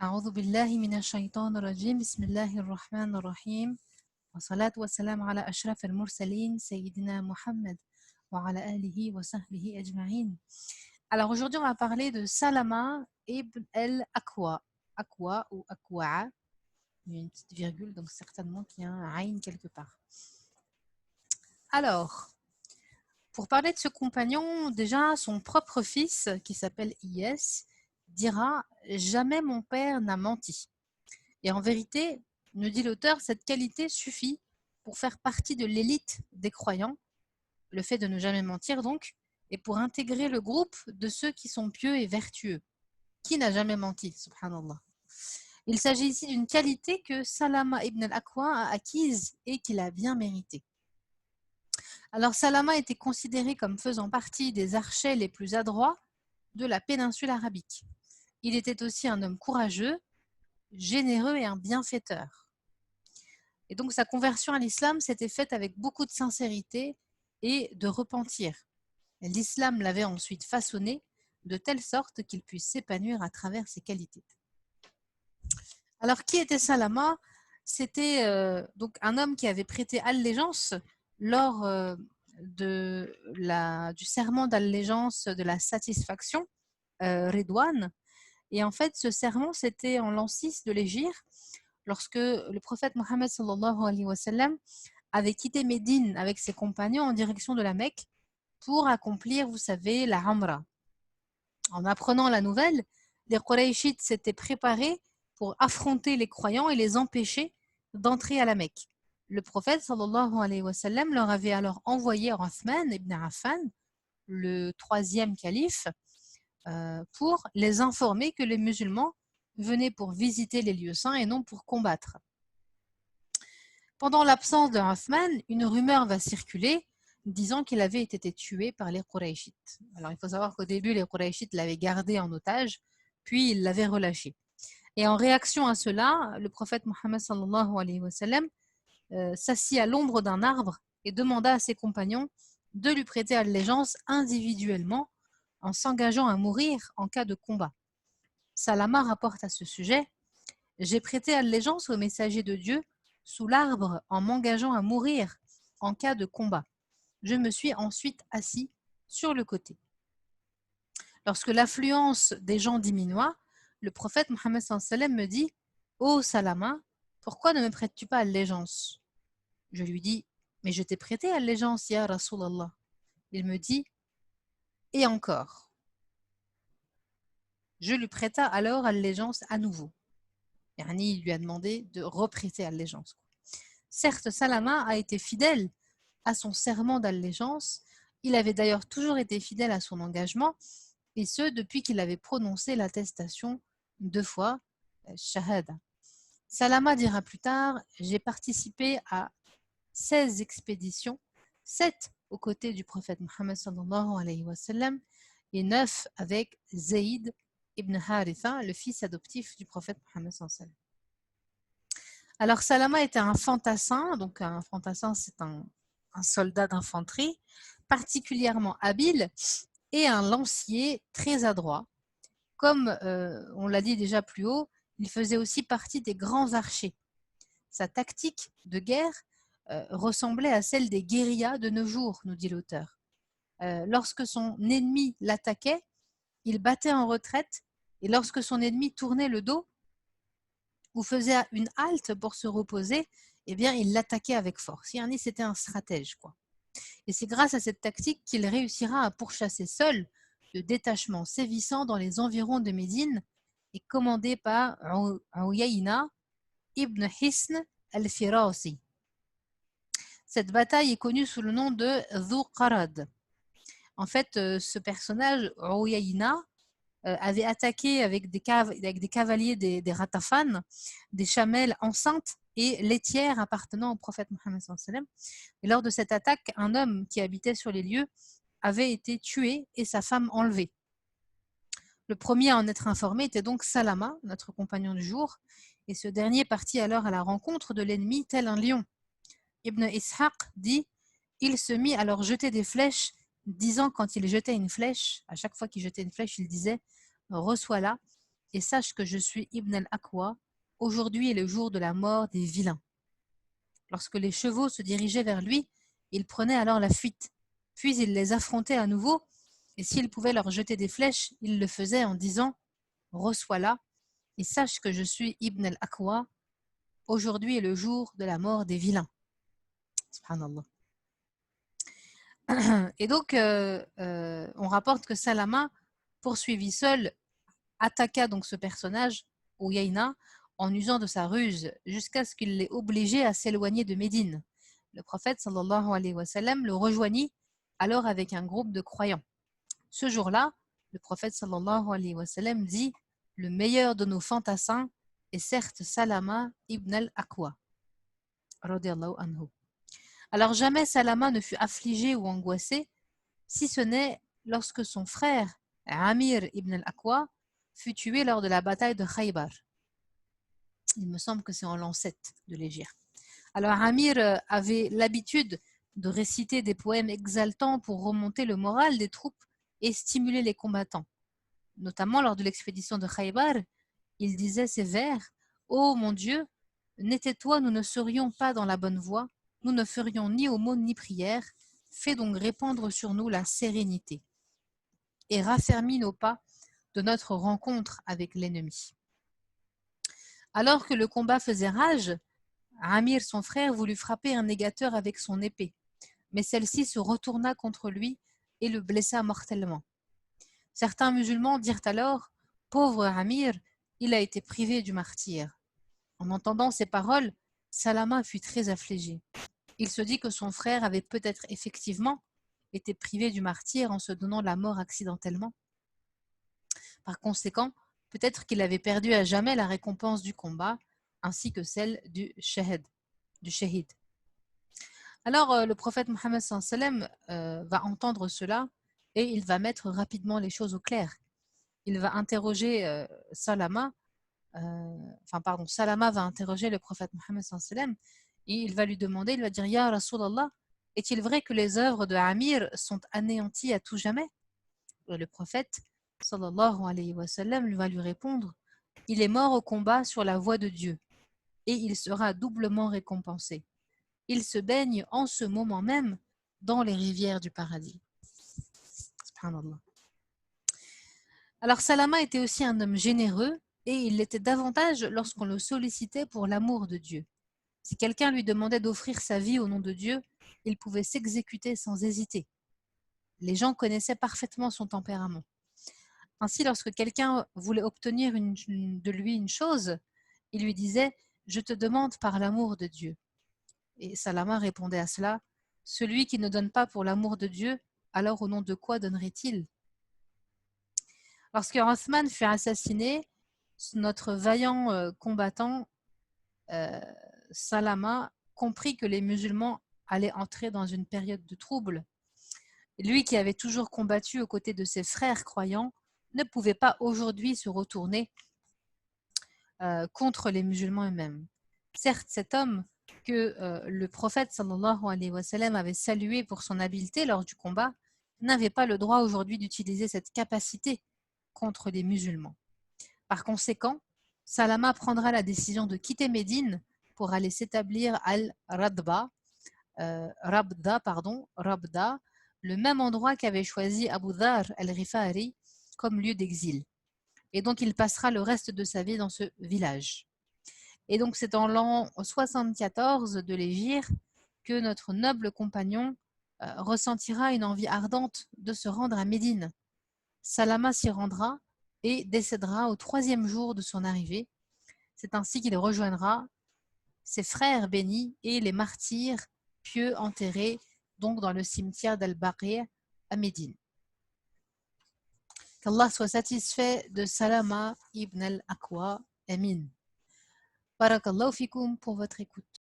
أعوذ بالله من الشيطان الرجيم بسم الله الرحمن الرحيم والصلاة والسلام على أشرف المرسلين سيدنا Muhammad وعلى آله وصحبه أجمعين. Alors aujourd'hui on va parler de Salama ibn al-Akwa. Akwa ou Akwa'a. Il y a une petite virgule donc certainement qu'il y a un aïn quelque part. Alors, pour parler de ce compagnon, déjà son propre fils qui s'appelle Iyas dira « Jamais mon père n'a menti ». Et en vérité, nous dit l'auteur, cette qualité suffit pour faire partie de l'élite des croyants, le fait de ne jamais mentir donc, et pour intégrer le groupe de ceux qui sont pieux et vertueux. Qui n'a jamais menti, subhanallah. Il s'agit ici d'une qualité que Salama ibn al-Akwa a acquise et qu'il a bien méritée. Alors Salama était considéré comme faisant partie des archers les plus adroits de la péninsule arabique. Il était aussi un homme courageux, généreux et un bienfaiteur. Et donc sa conversion à l'islam s'était faite avec beaucoup de sincérité et de repentir. L'islam l'avait ensuite façonné de telle sorte qu'il puisse s'épanouir à travers ses qualités. Alors qui était Salama? C'était donc un homme qui avait prêté allégeance lors du serment d'allégeance de la satisfaction, Ridwan. Et en fait, ce serment, c'était en l'an 6 de l'Hégire, lorsque le prophète Mohammed sallallahu alayhi wa sallam avait quitté Médine avec ses compagnons en direction de la Mecque pour accomplir, vous savez, la Umrah. En apprenant la nouvelle, les Qurayshites s'étaient préparés pour affronter les croyants et les empêcher d'entrer à la Mecque. Le prophète sallallahu alayhi wa sallam leur avait alors envoyé Uthman ibn Affan, le troisième calife, pour les informer que les musulmans venaient pour visiter les lieux saints et non pour combattre. Pendant l'absence de Uthman, une rumeur va circuler disant qu'il avait été tué par les Qurayshites. Alors il faut savoir qu'au début, les Qurayshites l'avaient gardé en otage, puis ils l'avaient relâché. Et en réaction à cela, le prophète Mohammed sallallahu alayhi wa sallam s'assit à l'ombre d'un arbre et demanda à ses compagnons de lui prêter allégeance individuellement en s'engageant à mourir en cas de combat. Salama rapporte à ce sujet « J'ai prêté allégeance au messager de Dieu sous l'arbre en m'engageant à mourir en cas de combat. Je me suis ensuite assis sur le côté. » Lorsque l'affluence des gens diminua, le prophète Mohammed sallallahu alayhi wa sallam me dit « Ô Salama, pourquoi ne me prêtes-tu pas allégeance ?» Je lui dis « Mais je t'ai prêté allégeance, ya Rasulallah. » Il me dit « Et encore ?» Je lui prêta alors allégeance à nouveau. Yani, il lui a demandé de reprêter allégeance. Certes, Salama a été fidèle à son serment d'allégeance. Il avait d'ailleurs toujours été fidèle à son engagement, et ce, depuis qu'il avait prononcé l'attestation 2 fois, Shahada. Salama dira plus tard « J'ai participé à 16 expéditions, 7 aux côtés du prophète Mohammed sallallahu alayhi wa sallam et 9 avec Zayd ibn Haritha, le fils adoptif du prophète Mohammed sallallahu alayhi wa sallam. Alors Salama était un fantassin, donc un fantassin c'est un soldat d'infanterie particulièrement habile et un lancier très adroit. Comme on l'a dit déjà plus haut, il faisait aussi partie des grands archers. Sa tactique de guerre ressemblait à celle des guérillas de nos jours, nous dit l'auteur. Lorsque son ennemi l'attaquait, il battait en retraite, et lorsque son ennemi tournait le dos ou faisait une halte pour se reposer, eh bien, il l'attaquait avec force. Yani, c'était un stratège, quoi. Et c'est grâce à cette tactique qu'il réussira à pourchasser seul le détachement sévissant dans les environs de Médine et commandé par Uyayna ibn Hisn al-Firasi. Cette bataille est connue sous le nom de Dhu Qarad. En fait, ce personnage, Uyayna, avait attaqué avec des cavaliers des Ratafan, des chamelles enceintes et laitières appartenant au prophète Mohammed sallallahu alayhi wa sallam. Et lors de cette attaque, un homme qui habitait sur les lieux avait été tué et sa femme enlevée. Le premier à en être informé était donc Salama, notre compagnon du jour, et ce dernier partit alors à la rencontre de l'ennemi tel un lion. Ibn Ishaq dit « Il se mit à leur jeter des flèches, disant quand il jetait une flèche, à chaque fois qu'il jetait une flèche, il disait « Reçois-la » et sache que je suis Ibn al-Aqwa. Aujourd'hui est le jour de la mort des vilains. Lorsque les chevaux se dirigeaient vers lui, il prenait alors la fuite. Puis il les affrontait à nouveau, et s'il pouvait leur jeter des flèches, il le faisait en disant « Reçois-la, et sache que je suis Ibn al-Aqwa. Aujourd'hui est le jour de la mort des vilains. » Subhanallah. Et donc, on rapporte que Salama, poursuivi seul, attaqua donc ce personnage, Uyayna, en usant de sa ruse, jusqu'à ce qu'il l'ait obligé à s'éloigner de Médine. Le prophète sallallahu alayhi wa sallam le rejoignit alors avec un groupe de croyants. Ce jour-là, le prophète sallallahu alayhi wa sallam dit « Le meilleur de nos fantassins est certes Salama ibn al-Aqwa. » Radiallahu anhu. Alors jamais Salama ne fut affligé ou angoissé, si ce n'est lorsque son frère, Amir ibn al-Aqwa, fut tué lors de la bataille de Khaybar. Il me semble que c'est en l'an 7 de l'Hégire. Alors Amir avait l'habitude de réciter des poèmes exaltants pour remonter le moral des troupes et stimuler les combattants. Notamment lors de l'expédition de Khaybar, il disait ces vers « Ô mon Dieu, n'était toi, nous ne serions pas dans la bonne voie, nous ne ferions ni aumône ni prière, fais donc répandre sur nous la sérénité et raffermis nos pas de notre rencontre avec l'ennemi. » Alors que le combat faisait rage, Amir, son frère, voulut frapper un négateur avec son épée, mais celle-ci se retourna contre lui et le blessa mortellement. Certains musulmans dirent alors « Pauvre Amir, il a été privé du martyre. » En entendant ces paroles, Salama fut très affligé. Il se dit que son frère avait peut-être effectivement été privé du martyre en se donnant la mort accidentellement. Par conséquent, peut-être qu'il avait perdu à jamais la récompense du combat, ainsi que celle du shahid. Alors, le prophète Mohammed sallam va entendre cela et il va mettre rapidement les choses au clair. Il va interroger Salama va interroger le prophète Mohammed sallam et il va lui demander, il va dire « Ya Rasulallah, est-il vrai que les œuvres de Amir sont anéanties à tout jamais ?» Et le prophète sallallahu alayhi wa sallam va lui répondre « Il est mort au combat sur la voie de Dieu et il sera doublement récompensé. Il se baigne en ce moment même dans les rivières du paradis. » Subhanallah. Alors Salama était aussi un homme généreux et il l'était davantage lorsqu'on le sollicitait pour l'amour de Dieu. Si quelqu'un lui demandait d'offrir sa vie au nom de Dieu, il pouvait s'exécuter sans hésiter. Les gens connaissaient parfaitement son tempérament. Ainsi, lorsque quelqu'un voulait obtenir de lui une chose, il lui disait « Je te demande par l'amour de Dieu ». Et Salama répondait à cela « Celui qui ne donne pas pour l'amour de Dieu, alors au nom de quoi donnerait-il » Lorsque Othman fut assassiné, notre vaillant combattant Salama comprit que les musulmans allaient entrer dans une période de trouble. Lui qui avait toujours combattu aux côtés de ses frères croyants ne pouvait pas aujourd'hui se retourner contre les musulmans eux-mêmes. Certes, cet homme que le prophète sallallahu alayhi wa sallam avait salué pour son habileté lors du combat n'avait pas le droit aujourd'hui d'utiliser cette capacité contre les musulmans. Par conséquent, Salama prendra la décision de quitter Médine pour aller s'établir à Rabda, le même endroit qu'avait choisi Abu Dhar al-Rifari comme lieu d'exil. Et donc il passera le reste de sa vie dans ce village. Et donc c'est en l'an 74 de l'Hégire que notre noble compagnon ressentira une envie ardente de se rendre à Médine. Salama s'y rendra et décédera au 3e jour de son arrivée. C'est ainsi qu'il rejoindra ses frères bénis et les martyrs pieux enterrés donc dans le cimetière d'Al-Baqi' à Médine. Qu'Allah soit satisfait de Salama ibn al-Aqwa. Amin. Barakallahu fikoum pour votre écoute.